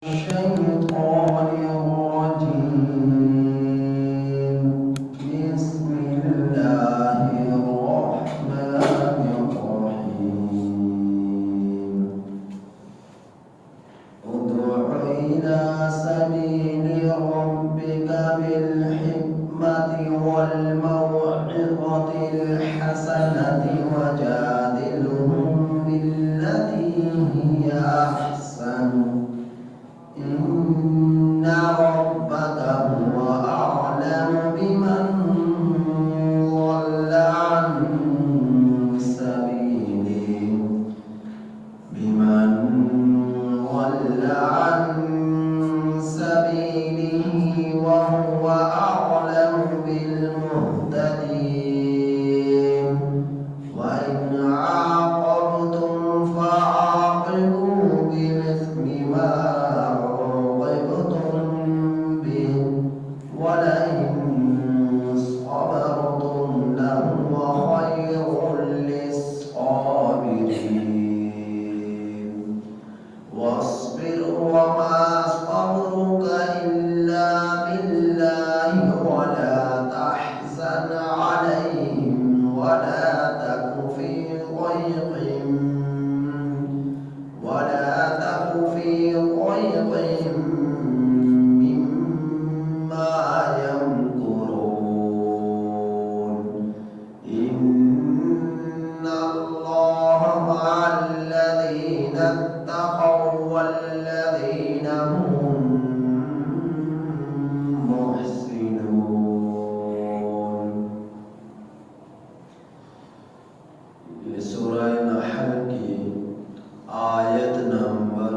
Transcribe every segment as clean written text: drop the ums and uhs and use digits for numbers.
الشيطان الرجيم بسم الله الرحمن الرحيم ادع إلى سبيل ربك بالحكمة والموعظة الحسنة وجادلهم بالتي هي أحسن إن ربك هو أعلم بمن ضل عن سبيله وهو أعلم بالمهتدين وإن عاقبتم فعاقبوا بمثل ما عوقبتم به ولئن صبرتم لهو خير للصابرين واصبر وما صبرك إلا بالله ولا تحزن عليهم ولا تك في ضيق مما يمكرون إن الله مع الذين اتقوا والذين هم محسنون. یہ سورہ نحل کی آیت نمبر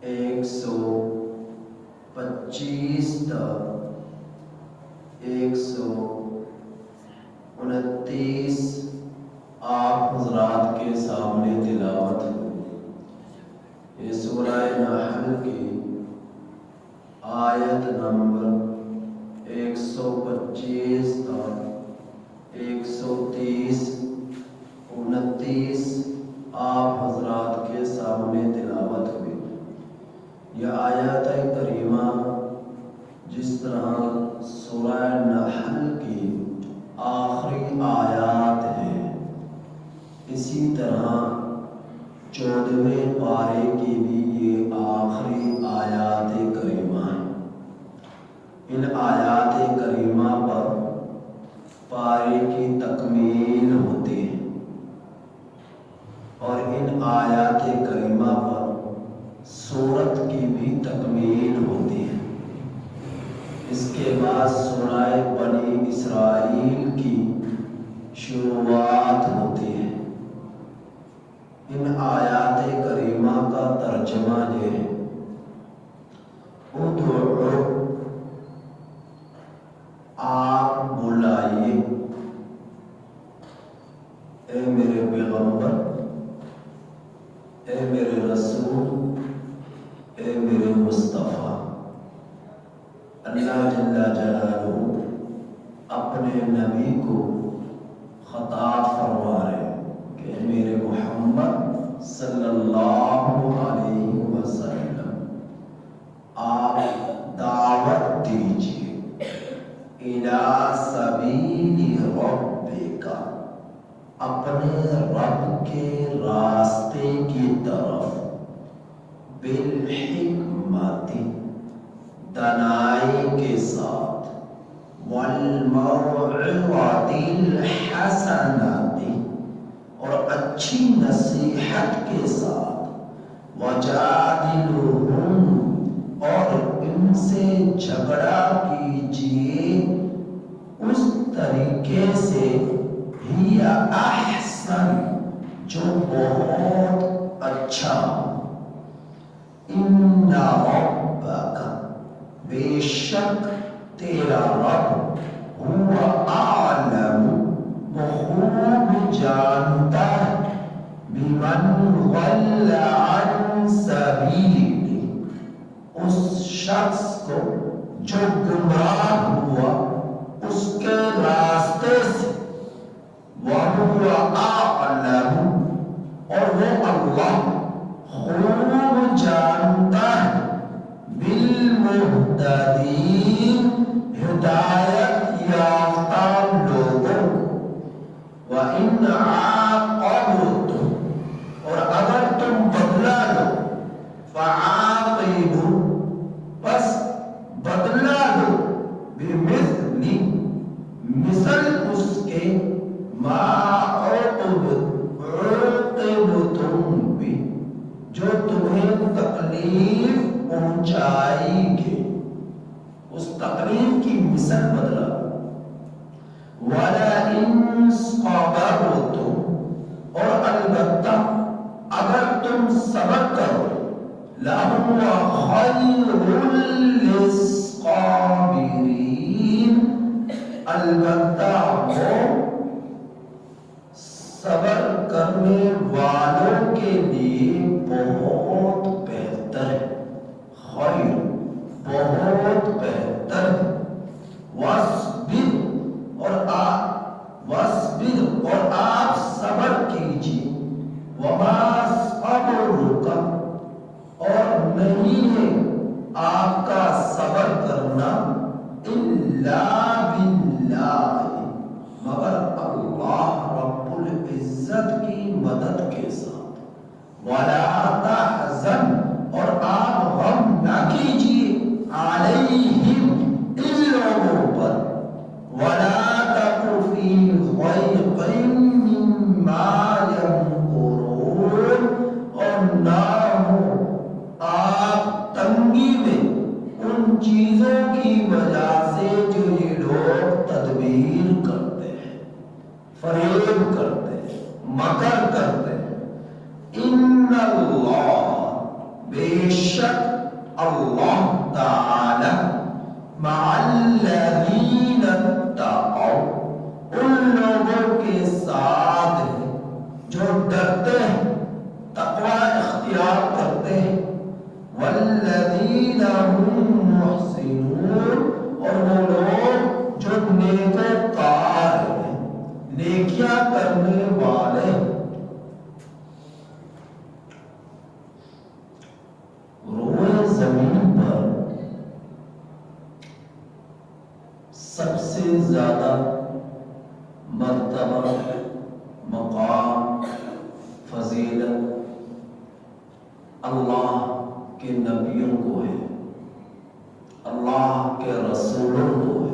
125 تک 129 آپ حضرات کے سامنے تلاوت ہوئی. یہ سورہ نحل کی آیت نمبر 125 تک 130 29 آپ حضرات کے سامنے تلاوت ہوئی. یہ آیت کریمہ جس طرح سورہ نحل کی آخری آیات ہے، اسی طرح 14ویں پارے کی بھی یہ آخری آیات کریمہ ہیں. ان آیات کریمہ پر پارے کی تکمیل ہوتی ہے اور ان آیات کریمہ پر سورت کی بھی تکمیل ہوتی ہے. اس کے بعد سورہ بنی اسرائیل کی شروعات ہوتی ہے. ان آیات کریمہ کا ترجمہ یہ ہے: ادعو، آپ بلائیے، اے میرے پیغمبر، اے میرے رسول، اے میرے مصطفیٰ. اللہ جل جلالہ اپنے نبی کو خطاب فرما رہے کہ میرے محمد صلی اللہ علیہ وسلم آپ دعوت دیجیے الی سبیل ربک، اپنے رب کے راستے کی طرف، بالحکمت، دانائی کے ساتھ، والموعظۃ الحسنۃ، اور اچھی نصیحت کے ساتھ، وجادلہم، اور ان سے جھگڑا کیجیے اس طریقے سے، ہی احسن، جو بہت اچھا. ان ربک، بے شک تیرا رب، ہوا اعلم، بخوب جانتا ہے، بمن ضل عن سبیلہ، اس شخص کو جو گمراہ ہوا اس کے راستے سے، وَهُوَ أَعْلَمُ، اور وہ اللہ خوب جانتا للمهتدين ہدایت یافتہ لوگوں کو وَإِنْ عَاقَبْتُمْ اور اگر تم بدلہ لو فَعَاقِبُوا بس بدلہ لو بِمِثْلِ مثل اس کے ما عُوقِبْتُمْ بِهِ جو تمہیں تکلیف پہنچائی گے اس تکلیف کی مثل بدلا وَلَئِنْ صَبَرْتُمْ اور البتہ اگر تم صبر کرو لَهُوَ خَيْرٌ لِلصَّابِرِينَ البتہ وہ صبر کرنے والوں کے لیے بہت بہتر ہے خیر بہت بہتر ہے وَاصْبِرْ اور آپ صبر کیجئے وَمَا صَبْرُكَ اور نہیں ہے آپ کا صبر کرنا إِلَّا بِاللَّهِ مگر اللہ رب العزت کی مدد کے ساتھ وَلَا تَحْزَنْ اور آپ غم نہ کیجئے عَلَيْهِمْ ان لوگوں پر وَلَا تَكُ فِي ضَيْقٍ مِّمَّا يَمْكُرُونَ اور نہ ہو آپ تنگی میں ان چیزوں کی وجہ سے جو یہ لوگ تدبیر کرتے ہیں فریب کرتے ہیں مکر کرتے ہیں ان اللہ بے شک اللہ تعالی مع الذین اتقوا ان لوگوں کے ساتھ ہے جو ڈرتے ہیں تقوی اختیار کرتے ہیں والذین هم محسنون اور وہ لوگ جو نیکوکار ہیں نیکیاں کرنے والے روئے زمین پر سب سے زیادہ مرتبہ مقام فضیلت اللہ کے نبیوں کو ہے اللہ کے رسولوں کو ہے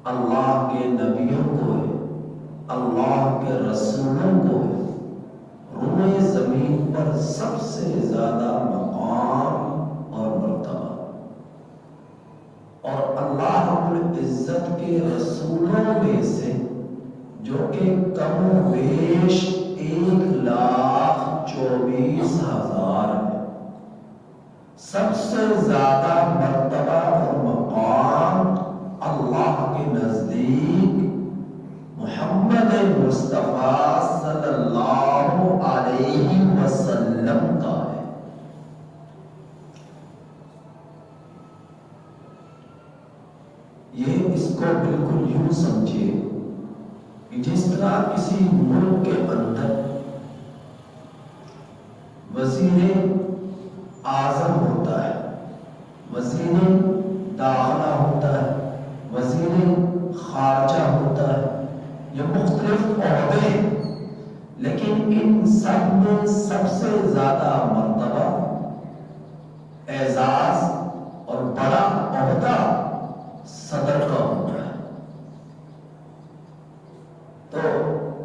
اللہ کے نبیوں کو ہے اللہ کے رسولوں کو ہے روئے زمین پر سب سے زیادہ مقام اور مرتبہ اور اللہ رب العزت کے رسولوں میں سے جو کہ کم و بیش 1,24,000 ہے سب سے زیادہ مرتبہ اور مقام اللہ کے نزدیک محمد مصطفیٰ صلی اللہ علیہ وسلم کا ہے یہ اس کو بالکل یوں سمجھے کہ جس طرح کسی ملک کے اندر وزیر اعظم ہوتا ہے وزیر داخلہ ہوتا ہے وزیر خارجہ ہوتا ہے یہ مختلف عہدے لیکن ان سب میں سب سے زیادہ مرتبہ اعزاز اور بڑا عہدہ صدر کا ہوتا ہے تو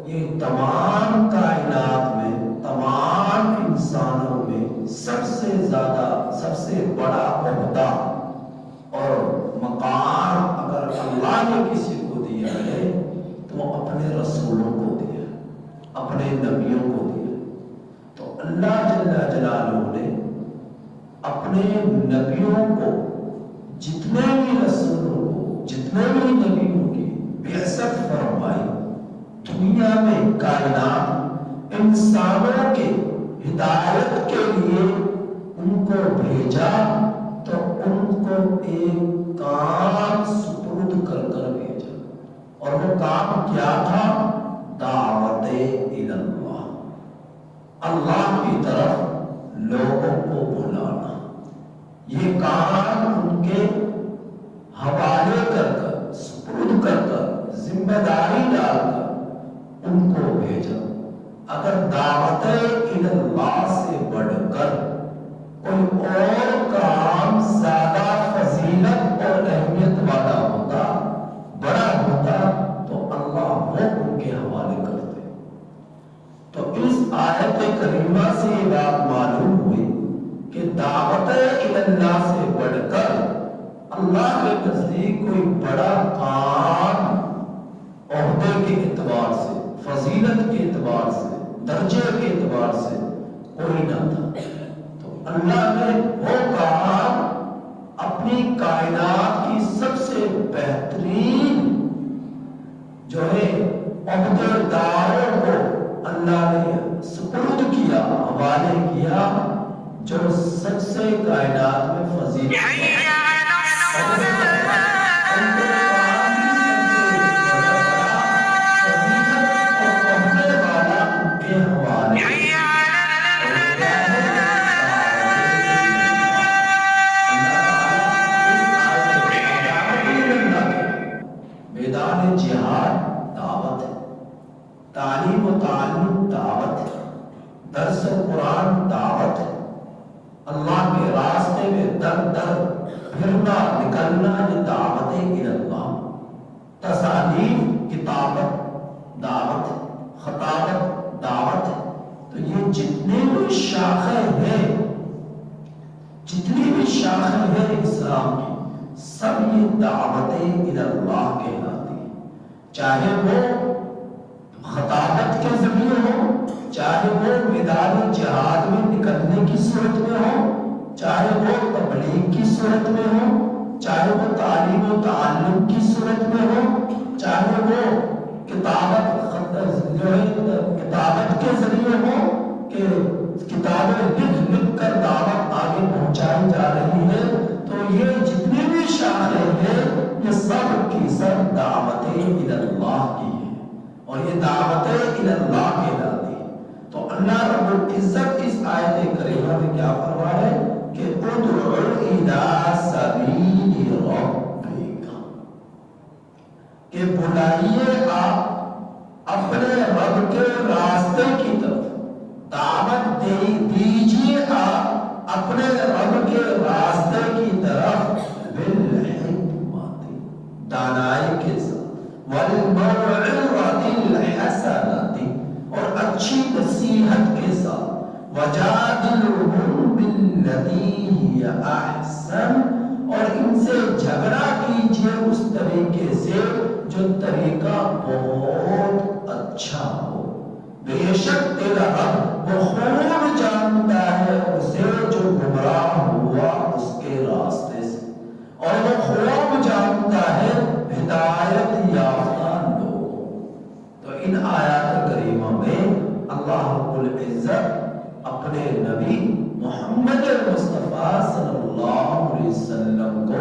یہ تمام کائنات میں تمام انسانوں میں سب سے زیادہ سب سے بڑا عہدہ اور مقام اگر اللہ نے کسی کو دیا ہے تو وہ اپنے رسولوں کو دیا اپنے نبیوں کو دیا تو اللہ جل جلالہ نے اپنے نبیوں کو جتنے بھی رسولوں کو جتنے بھی نبیوں کی بعثت فرمائی دنیا میں کائنات انسانوں کے ہدایت کے لیے ان کو بھیجا تو ان کو ایک کام سپرد کر کر بھیجا اور وہ کام کیا تھا دعوت اللہ اللہ کی طرف لوگوں کو بلانا یہ کام اللہ کے نزدیک کوئی بڑا کام عہدے کے اعتبار سے، فضیلت کے اعتبار سے، درجے کے اعتبار سے کوئی نہ تھا۔ تو اللہ نے وہ کام اپنی کائنات کی سب سے بہترین جو ہے عہدے داروں کو اللہ نے سپرد کیا، حوالے کیا، جو سب سے کائنات میں فضیلت میدان جہاد دعوت ہے، تعلیم و تعلم دعوت ہے، درس قرآن دعوت ہے، اللہ کے راستے میں در در پھرنا نکلنا یہ دعوت اللہ، تصانیف کتابت دعوت ہے، خطابت دعوت ہے۔ تو یہ جتنے بھی شاخیں ہیں، جتنی بھی شاخیں ہیں اسلام کی، سب یہ دعوت اللہ کہلاتی ہے، چاہے وہ خطابت کے ذریعے ہو، چاہے وہ میدان جہاد میں نکلنے کی صورت میں ہو، چاہے وہ تبلیغ کی صورت میں ہو، چاہے وہ تعلیم و تعلم کی صورت میں ہو، چاہے وہ کتابت کے ذریعے ہو کہ کتابیں لکھ کر دعوت آگے پہنچائی جا رہی ہے۔ تو یہ جتنی بھی شاخیں ہیں یہ سب کی سب دعوت اللہ کی ہے، اور یہ دعوت اللہ کہلاتی ہے۔ تو اللہ رب العزت اس آیت کریمہ میں کیا فرما ہے کہ ادعو الی سبیل ربک، کہ بلائیے آپ اپنے رب کے راستے کی طرف، دعوت دیجیے آپ اپنے رب کے راستے کی طرف، بالحکمت دانائی کے ساتھ، والموعظۃ الحسنۃ اور اچھی نصیحت کے ساتھ، وجادلہم باللتی ہی احسن اور ان سے جھگڑا کیجیے اس طریقے سے جو طریقہ بہت اچھا ہو۔ بے شک تیرا رب وہ خوب جانتا ہے اسے جو گمراہ ہوا اس کے راستے سے، اور وہ خوب جانتا ہے ہدایت یافتہ لوگوں۔ تو ان آیات کریمہ میں اللہ رب العزت اپنے نبی محمد مصطفیٰ صلی اللہ علیہ وسلم کو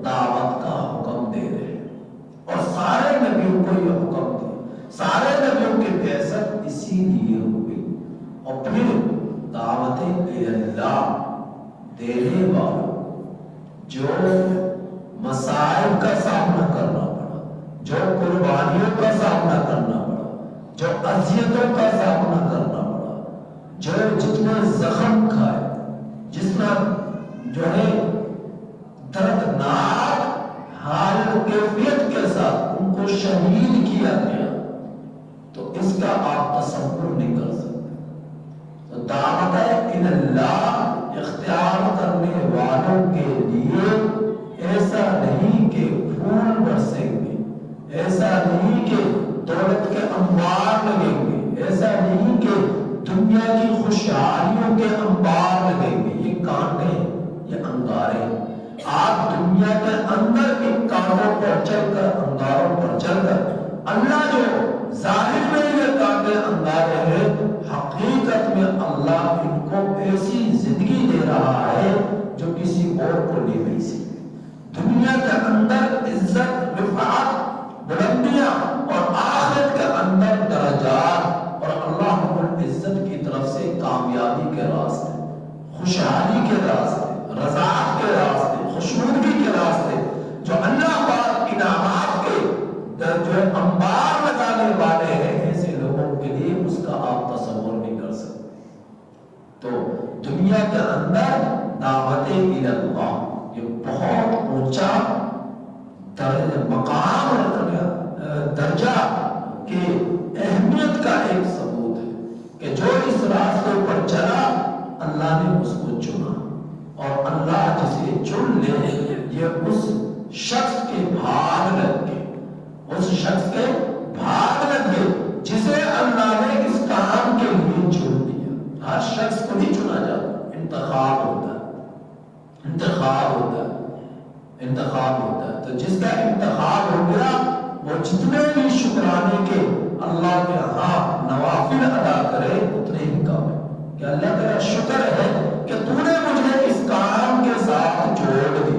دعوت کا حکم دے رہے ہیں، اور سارے نبیوں کو یہ حکم دیا، سارے نبیوں کی بعثت اسی لیے ہوئی۔ اور پھر دعوت اللہ دینے والوں جو مسائل کا سامنا کرنا پڑا، جو قربانیوں کا سامنا کرنا پڑا، جو اذیتوں کا سامنا کرنا پڑا، جو جتنے زخم کھائے، جتنا جو ہے دردناک حال کیفیت کے ساتھ ان کو شہید کیا گیا، تو اس کا آپ تصور نہیں کر سکتے۔ تو دعوت اللہ اختیار کرنے والوں کے لیے ایسا نہیں کہ پھول برسیں گے، ایسا نہیں کہ دولت کے انبار لگیں گے، ایسا نہیں کہ دنیا کی خوشحالیوں کے انبار لگیں گے۔ یہ کانٹے، یہ انگارے، آپ دنیا کے اندر ان کانٹوں پر چل کر، انگاروں پر چل کر، اللہ جو ظاہر میں یہ کانٹے انگارے ہیں، حقیقت میں اللہ ان کو ایسی زندگی دے رہا ہے جو کسی اور کو نہیں مل سکتی۔ دنیا کے اندر عزت، رفعت، بلندیاں، اور آخرت کے اندر درجات، اور اللہ رب العزت کی طرف سے کامیابی کے راستے، خوشحالی کے راستے، رضاعت کے راستے، خوشنودگی کے راستے، جو اللہ پاک انعامات کے جو انبار لگانے والے ہیں، ایسے لوگوں کے لیے اس کا آپ تصور نہیں کر سکتے۔ تو دنیا کے اندر دعوت اللہ یہ بہت اونچا مقام درجہ کی اہمیت کا ایک ثبوت ہے کہ جو اس راستے پر چلا اللہ نے اس کو چنا، اور اللہ جسے چن لے یہ اس شخص کے بھاگ لگ گئے، اس شخص کے بھاگ لگ گئے جسے اللہ نے اس کام کے لیے چن دیا۔ ہر شخص کو نہیں چنا جاتا، انتخاب ہوتا ہے، انتخاب ہوتا ہے، انتخاب ہوتا ہے۔ تو جس کا انتخاب ہو گیا وہ جتنے بھی شکرانے کے اللہ کے ہاں نوافل ادا کرے اتنے ہی کام ہے کہ اللہ تیرا شکر ہے کہ تو نے مجھے اس کام کے ساتھ جوڑ دی،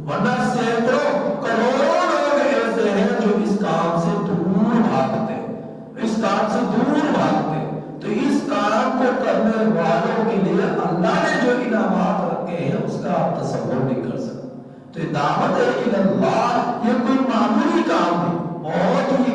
ورنہ سینکڑوں کروڑوں لوگ ایسے ہیں جو اس کام سے دور بھاگتے، اس کام سے دور بھاگتے۔ تو اس کام کو کرنے والوں کے لیے اللہ نے جو انعامات رکھے ہیں اس کا آپ تصور نہیں کر سکتے۔ تو دعوت اللہ یہ کوئی معمولی کام نہیں، بہت ہی